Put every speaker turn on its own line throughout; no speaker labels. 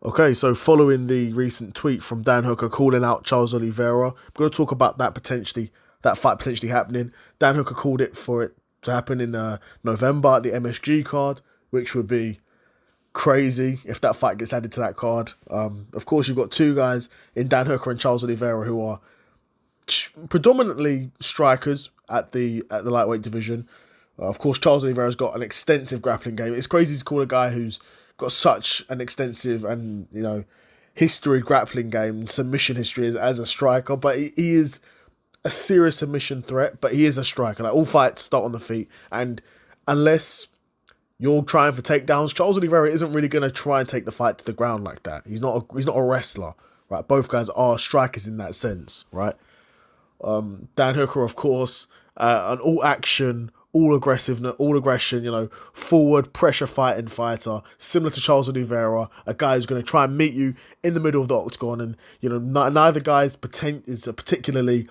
Okay, so following the recent tweet from Dan Hooker calling out Charles Oliveira, I'm going to talk about that fight potentially happening. Dan Hooker called it for it to happen in November at the MSG card, which would be crazy if that fight gets added to that card. Of course, you've got two guys in Dan Hooker and Charles Oliveira who are predominantly strikers at the lightweight division. Of course, Charles Oliveira's got an extensive grappling game. It's crazy to call a guy who's got such an extensive and history grappling game, submission history as a striker, but he is a serious submission threat. But he is a striker. Like, all fights start on the feet, and unless you're trying for takedowns, Charles Oliveira isn't really going to try and take the fight to the ground like that. He's not a wrestler, right? Both guys are strikers in that sense, right? Dan Hooker, of course, an all-action, all aggression, forward pressure fighting fighter, similar to Charles Oliveira, a guy who's going to try and meet you in the middle of the octagon, and neither guy is particularly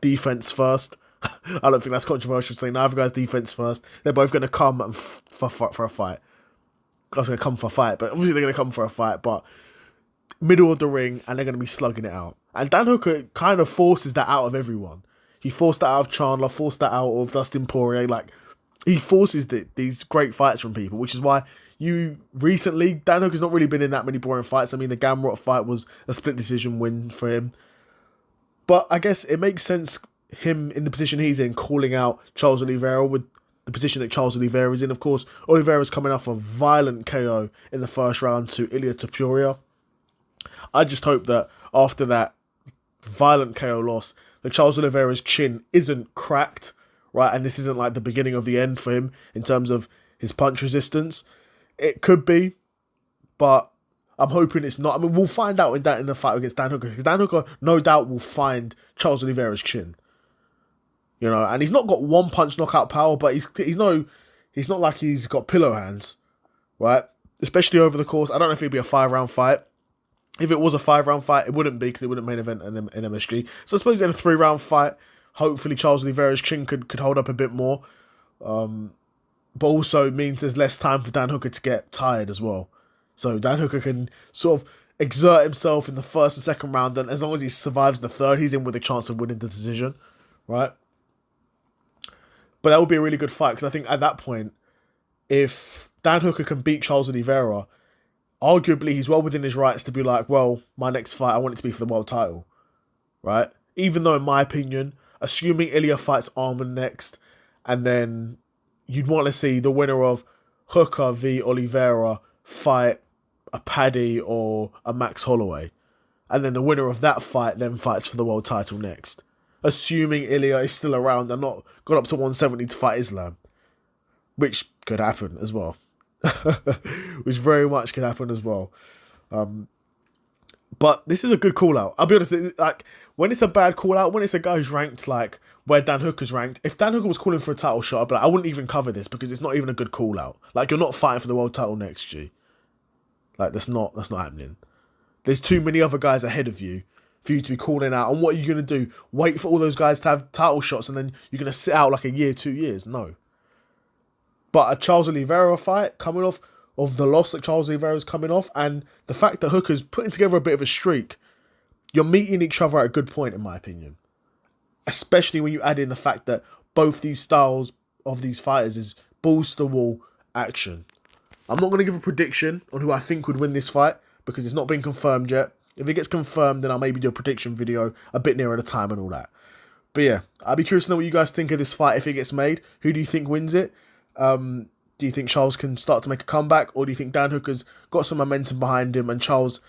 defense first. I don't think that's controversial to say neither guy's defense first. They're both going to come and for a fight. Guys going to come for a fight, but obviously they're going to come for a fight, but middle of the ring, and they're going to be slugging it out. And Dan Hooker kind of forces that out of everyone. He forced that out of Chandler, forced that out of Dustin Poirier. Like, he forces these great fights from people, which is why Dan Hooker's not really been in that many boring fights. I mean, the Gamrot fight was a split decision win for him. But I guess it makes sense, him in the position he's in, calling out Charles Oliveira with the position that Charles Oliveira is in. Of course, Oliveira's coming off a violent KO in the first round to Ilia Topuria. I just hope that after that violent KO loss, that Charles Oliveira's chin isn't cracked, right? And this isn't like the beginning of the end for him in terms of his punch resistance. It could be, but I'm hoping it's not. I mean, we'll find out in the fight against Dan Hooker, because Dan Hooker no doubt will find Charles Oliveira's chin. And he's not got one punch knockout power, but he's not like he's got pillow hands, right? Especially over the course. I don't know if it'd be a 5-round fight. If it was a 5-round fight, it wouldn't be, because it wouldn't main event in MSG. So I suppose in a 3-round fight, hopefully Charles Oliveira's chin could hold up a bit more. But also means there's less time for Dan Hooker to get tired as well. So Dan Hooker can sort of exert himself in the first and second round, and as long as he survives the third, he's in with a chance of winning the decision, right? But that would be a really good fight, because I think at that point, if Dan Hooker can beat Charles Oliveira, arguably he's well within his rights to be like, well, my next fight, I want it to be for the world title, right? Even though, in my opinion, assuming Ilia fights Arman next, and then you'd want to see the winner of Hooker v Oliveira fight a Paddy or a Max Holloway, and then the winner of that fight then fights for the world title next. Assuming Ilia is still around and not got up to 170 to fight Islam, which could happen as well. Which very much could happen as well. But this is a good call out. I'll be honest, like, when it's a bad call out, when it's a guy who's ranked like where Dan Hooker's ranked, if Dan Hooker was calling for a title shot, I'd be like, I wouldn't even cover this, because it's not even a good call out. Like, you're not fighting for the world title next, G. Like, that's not happening. There's too many other guys ahead of you for you to be calling out. And what are you going to do? Wait for all those guys to have title shots and then you're going to sit out like a year, 2 years? No. But a Charles Oliveira fight, coming off of the loss that Charles Oliveira's coming off, and the fact that Hooker's putting together a bit of a streak, you're meeting each other at a good point, in my opinion. Especially when you add in the fact that both these styles of these fighters is balls to the wall action. I'm not going to give a prediction on who I think would win this fight, because it's not been confirmed yet. If it gets confirmed, then I'll maybe do a prediction video a bit nearer the time and all that. But yeah, I'd be curious to know what you guys think of this fight if it gets made. Who do you think wins it? Do you think Charles can start to make a comeback, or do you think Dan Hooker's got some momentum behind him and Charles,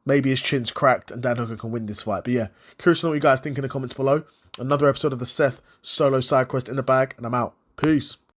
maybe his chin's cracked and Dan Hooker can win this fight? But yeah, curious to know what you guys think in the comments below. Another episode of the Seth solo side quest in the bag, and I'm out. Peace.